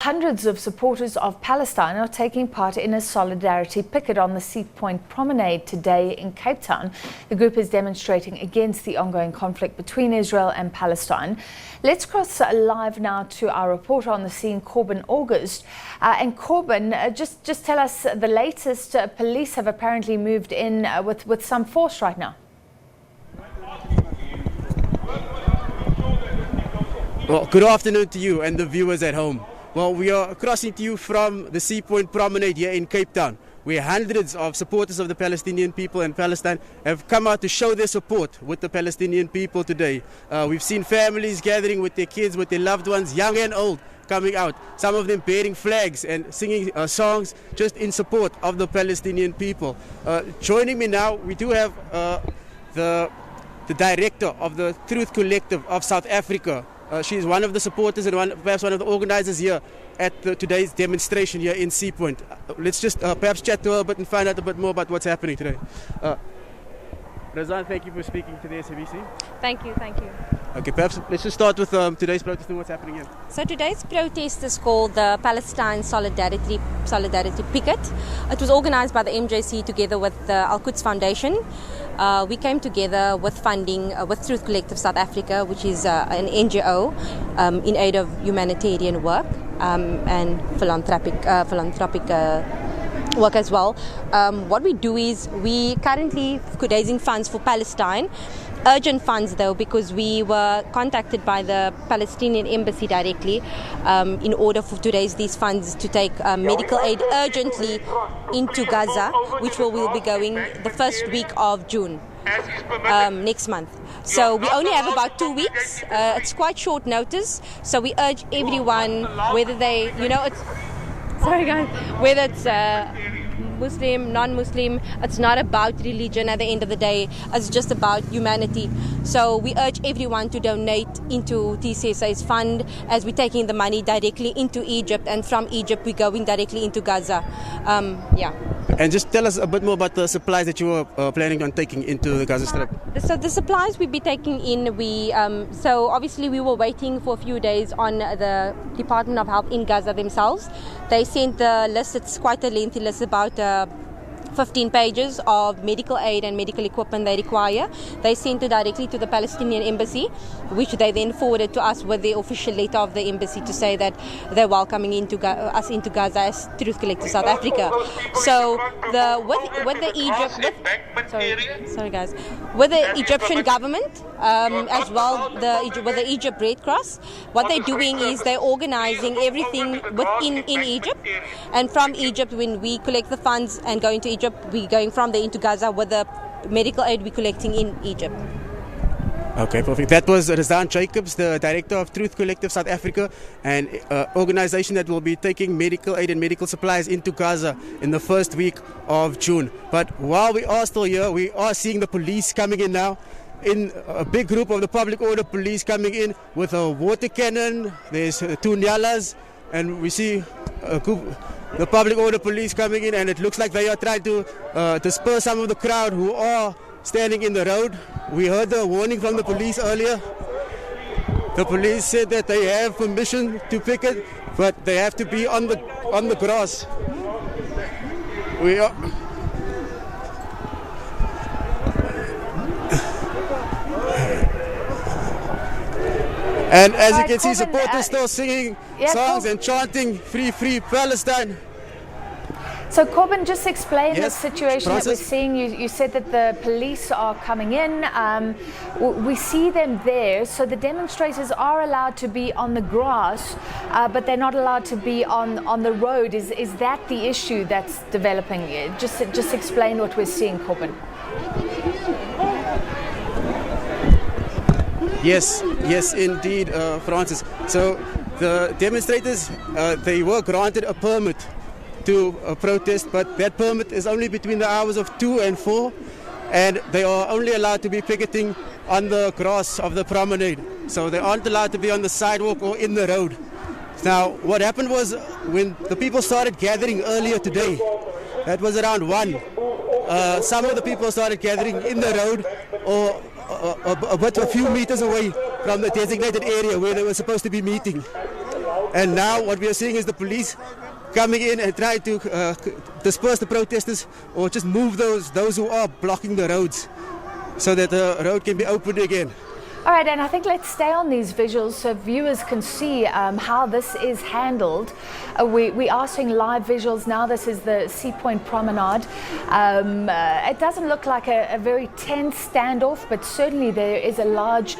Hundreds of supporters of Palestine are taking part in a solidarity picket on the Sea Point Promenade today in Cape Town. The group is demonstrating against the ongoing conflict between Israel and Palestine. Let's cross live now to our reporter on the scene, Corbin August. And Corbin, just tell us the latest. Police have apparently moved in with some force right now. Well, good afternoon to you and the viewers at home. Well, we are crossing to you from the Sea Point Promenade here in Cape Town, where hundreds of supporters of the Palestinian people and Palestine have come out to show their support with the Palestinian people today. We've seen families gathering with their kids, with their loved ones, young and old, coming out. Some of them bearing flags and singing songs just in support of the Palestinian people. Joining me now, we do have the director of the Truth Collective of South Africa. She's one of the supporters and perhaps one of the organizers here at today's demonstration here in Sea Point. Let's just perhaps chat to her a bit and find out a bit more about what's happening today. Razan, thank you for speaking to the SABC. Thank you. Okay, perhaps let's just start with today's protest and what's happening here. So today's protest is called the Palestine Solidarity Picket. It was organized by the MJC together with the Al-Quds Foundation. We came together with funding with Truth Collective South Africa, which is an NGO in aid of humanitarian work and philanthropic work as well. What we do is we currently raising funds for Palestine. Urgent funds though, because we were contacted by the Palestinian embassy directly in order to raise these funds to take medical aid urgently into Gaza, which will be going the first week of June next month. So we only have about 2 weeks. It's quite short notice. So we urge everyone, whether they, whether it's Muslim, non-Muslim, it's not about religion at the end of the day, it's just about humanity. So we urge everyone to donate into TCSA's fund as we're taking the money directly into Egypt, and from Egypt we're going directly into Gaza. And just tell us a bit more about the supplies that you were planning on taking into the Gaza Strip. So the supplies we'll be taking in, so obviously we were waiting for a few days on the Department of Health in Gaza themselves. They sent the list, it's quite a lengthy list, about 15 pages of medical aid and medical equipment they require. They sent it directly to the Palestinian embassy, which they then forwarded to us with the official letter of the embassy to say that they're welcoming us into Gaza as Truth Collective South Africa. So with the Egyptian government as well, with the Egypt Red Cross, what they're doing is they're organizing everything in Egypt, and from Egypt, when we collect the funds and go into Egypt, we're going from there into Gaza with the medical aid we're collecting in Egypt. Okay, perfect. That was Razan Jacobs, the director of Truth Collective South Africa, an organization that will be taking medical aid and medical supplies into Gaza in the first week of June. But while we are still here, we are seeing the police coming in now. In a big group of the public order police coming in with a water cannon. There's 2 nyalas, and we see a group, the public order police coming in, and it looks like they are trying to disperse some of the crowd who are standing in the road. We heard the warning from the police earlier. The police said that they have permission to picket, but they have to be on the grass. And as you can see, supporters still singing songs and chanting, "Free, free Palestine." So Corbin, just explain the situation that we're seeing. You said that the police are coming in. We see them there. So the demonstrators are allowed to be on the grass, but they're not allowed to be on the road. Is that the issue that's developing? Just explain what we're seeing, Corbin. Yes, indeed, Francis. So the demonstrators, they were granted a permit to protest, but that permit is only between the hours of 2 and 4, and they are only allowed to be picketing on the grass of the promenade. So they aren't allowed to be on the sidewalk or in the road. Now, what happened was when the people started gathering earlier today, that was around 1, some of the people started gathering in the road or a few meters away from the designated area where they were supposed to be meeting. And now what we are seeing is the police coming in and trying to disperse the protesters or just move those who are blocking the roads so that the road can be opened again. All right, and I think let's stay on these visuals so viewers can see how this is handled. We are seeing live visuals now. This is the Sea Point Promenade. It doesn't look like a very tense standoff, but certainly there is a large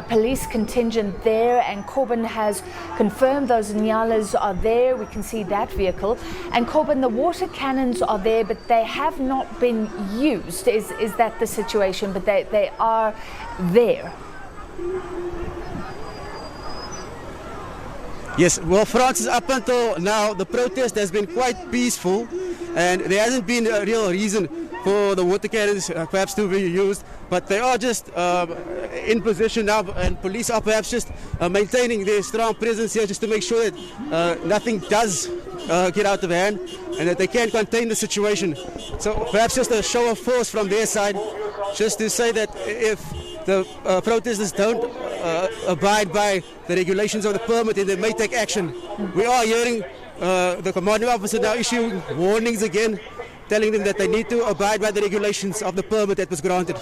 police contingent there, and Corbin has confirmed those Nyalas are there. We can see that vehicle. And Corbin, the water cannons are there, but they have not been used. Is that the situation? But they are there. Yes, well, Francis, up until now, the protest has been quite peaceful, and there hasn't been a real reason for the water cannons perhaps to be used, but they are just in position now, and police are perhaps just maintaining their strong presence here just to make sure that nothing does get out of hand and that they can contain the situation. So perhaps just a show of force from their side, just to say that if the protesters don't abide by the regulations of the permit, and they may take action. We are hearing the commanding officer now issuing warnings again, telling them that they need to abide by the regulations of the permit that was granted.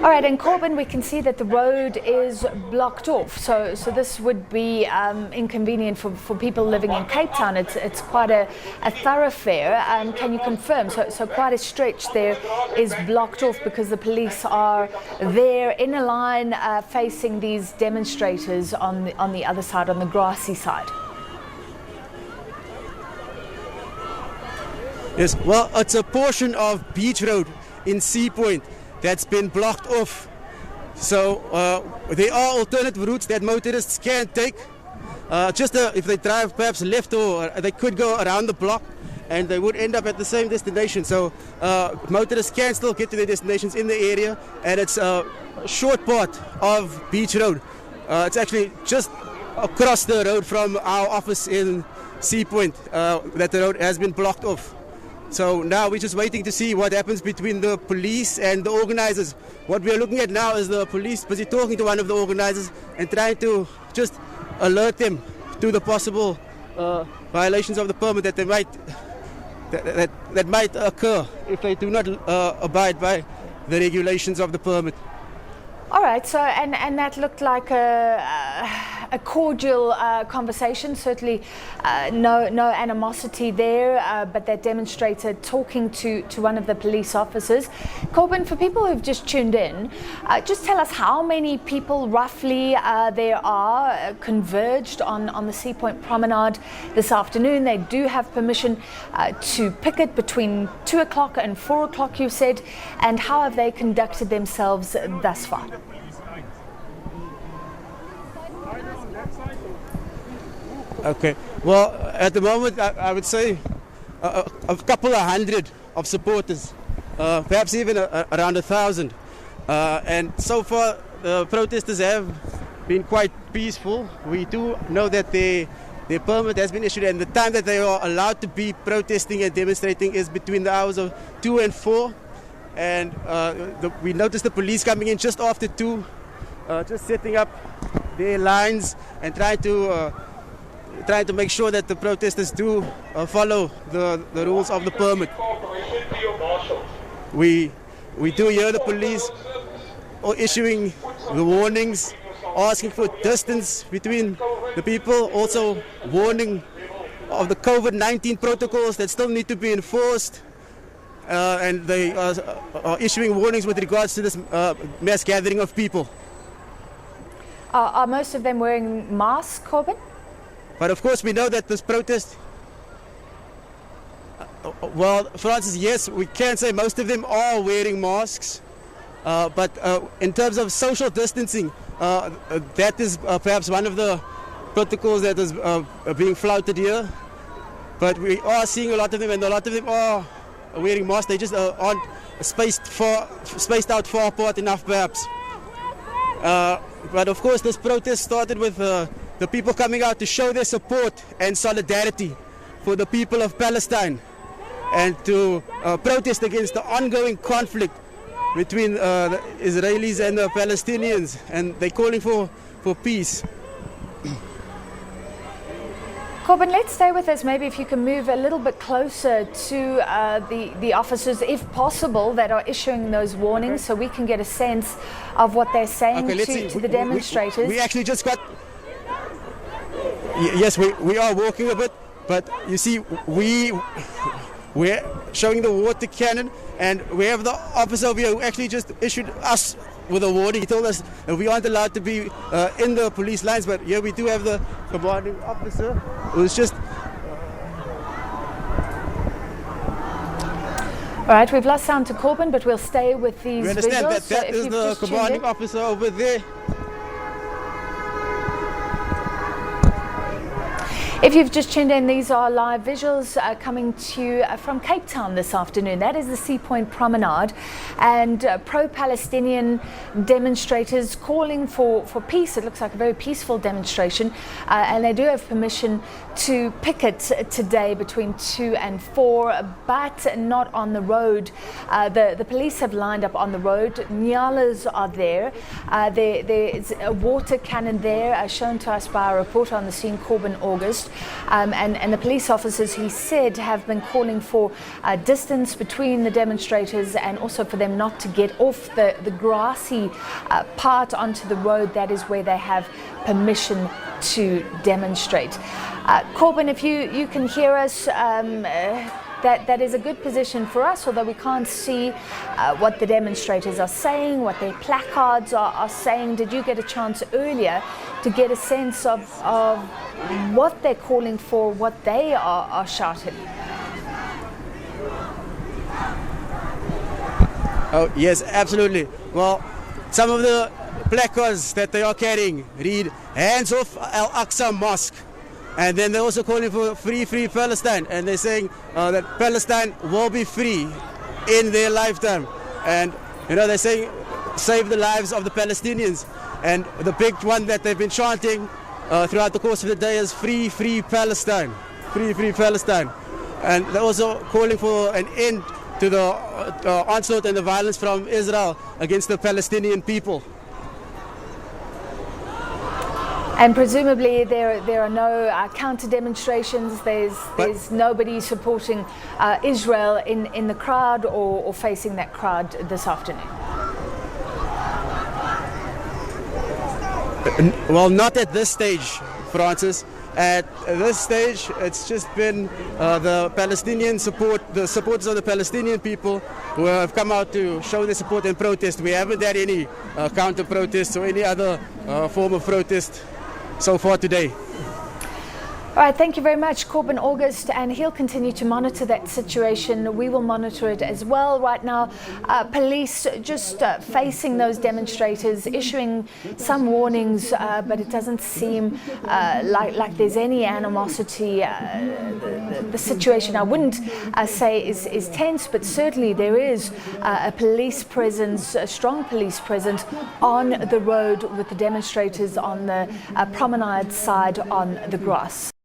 All right, and Corbin, we can see that the road is blocked off. So this would be inconvenient for people living in Cape Town. It's quite a thoroughfare. Can you confirm? So quite a stretch there is blocked off because the police are there in a line facing these demonstrators on the other side, on the grassy side. Yes, well, it's a portion of Beach Road in Sea Point that's been blocked off. So there are alternative routes that motorists can take. If they drive perhaps left, or they could go around the block and they would end up at the same destination. So motorists can still get to their destinations in the area, and it's a short part of Beach Road. It's actually just across the road from our office in Sea Point that the road has been blocked off. So now we're just waiting to see what happens between the police and the organizers. What we are looking at now is the police busy talking to one of the organizers and trying to just alert them to the possible violations of the permit that they might occur if they do not abide by the regulations of the permit. All right, so and that looked like a cordial conversation. Certainly, no animosity there. But that demonstrator talking to one of the police officers. Corbin, for people who've just tuned in, just tell us how many people roughly there are converged on the Sea Point Promenade this afternoon. They do have permission to picket between 2 o'clock and 4 o'clock, you said. And how have they conducted themselves thus far? Okay, well, at the moment, I would say a couple of hundred of supporters, perhaps even around 1,000. And so far, the protesters have been quite peaceful. We do know that their permit has been issued, and the time that they are allowed to be protesting and demonstrating is between the hours of 2 and 4. And we noticed the police coming in just after 2, just setting up their lines and trying to make sure that the protesters do follow the rules of the permit. We do hear the police issuing the warnings, asking for distance between the people, also warning of the COVID-19 protocols that still need to be enforced, and they are issuing warnings with regards to this mass gathering of people. Are most of them wearing masks, Corbin? But of course, we know that this protest, well, Francis, yes, we can say most of them are wearing masks. But in terms of social distancing, that is perhaps one of the protocols that is being flouted here. But we are seeing a lot of them, and a lot of them are wearing masks. They just aren't spaced out far apart enough, perhaps. But of course, this protest started with the people coming out to show their support and solidarity for the people of Palestine, and to protest against the ongoing conflict between the Israelis and the Palestinians, and they're calling for peace. Corbin, let's stay with us. Maybe if you can move a little bit closer to the officers, if possible, that are issuing those warnings, so we can get a sense of what they're saying to the demonstrators. We actually just got... Yes, we are walking a bit, but you see, we're showing the water cannon, and we have the officer over here who actually just issued us with a warning. He told us that we aren't allowed to be in the police lines, but here we do have the commanding officer who's just... All right, we've lost sound to Corbin, but we'll stay with these We understand visuals. that is the commanding officer over there. If you've just tuned in, these are live visuals coming to you from Cape Town this afternoon. That is the Sea Point Promenade, and pro-Palestinian demonstrators calling for peace. It looks like a very peaceful demonstration, and they do have permission to picket today between 2 and 4, but not on the road. The police have lined up on the road. Nyalas are there. There's a water cannon there, shown to us by a reporter on the scene, Corbin August. And the police officers, he said, have been calling for distance between the demonstrators, and also for them not to get off the grassy part onto the road. That is where they have permission to demonstrate. Corbin, if you can hear us, that is a good position for us, although we can't see what the demonstrators are saying, what their placards are saying. Did you get a chance earlier to get a sense of what they're calling for, what they are shouting? Oh, yes, absolutely. Well, some of the placards that they are carrying read, "Hands off Al-Aqsa Mosque." And then they're also calling for free Palestine. And they're saying that Palestine will be free in their lifetime. And, you know, they're saying, save the lives of the Palestinians. And the big one that they've been chanting throughout the course of the day is free Palestine. Free Palestine. And they're also calling for an end to the onslaught and the violence from Israel against the Palestinian people. And presumably there are no counter demonstrations. There's nobody supporting Israel in the crowd or facing that crowd this afternoon. Well, not at this stage, Francis. At this stage, it's just been the Palestinian support, the supporters of the Palestinian people who have come out to show their support and protest. We haven't had any counter protests or any other form of protest so far today. All right, thank you very much, Corbin August, and he'll continue to monitor that situation. We will monitor it as well. Right now, police just facing those demonstrators, issuing some warnings, but it doesn't seem like there's any animosity. The situation, I wouldn't say is tense, but certainly there is a police presence, a strong police presence on the road with the demonstrators on the promenade side on the grass.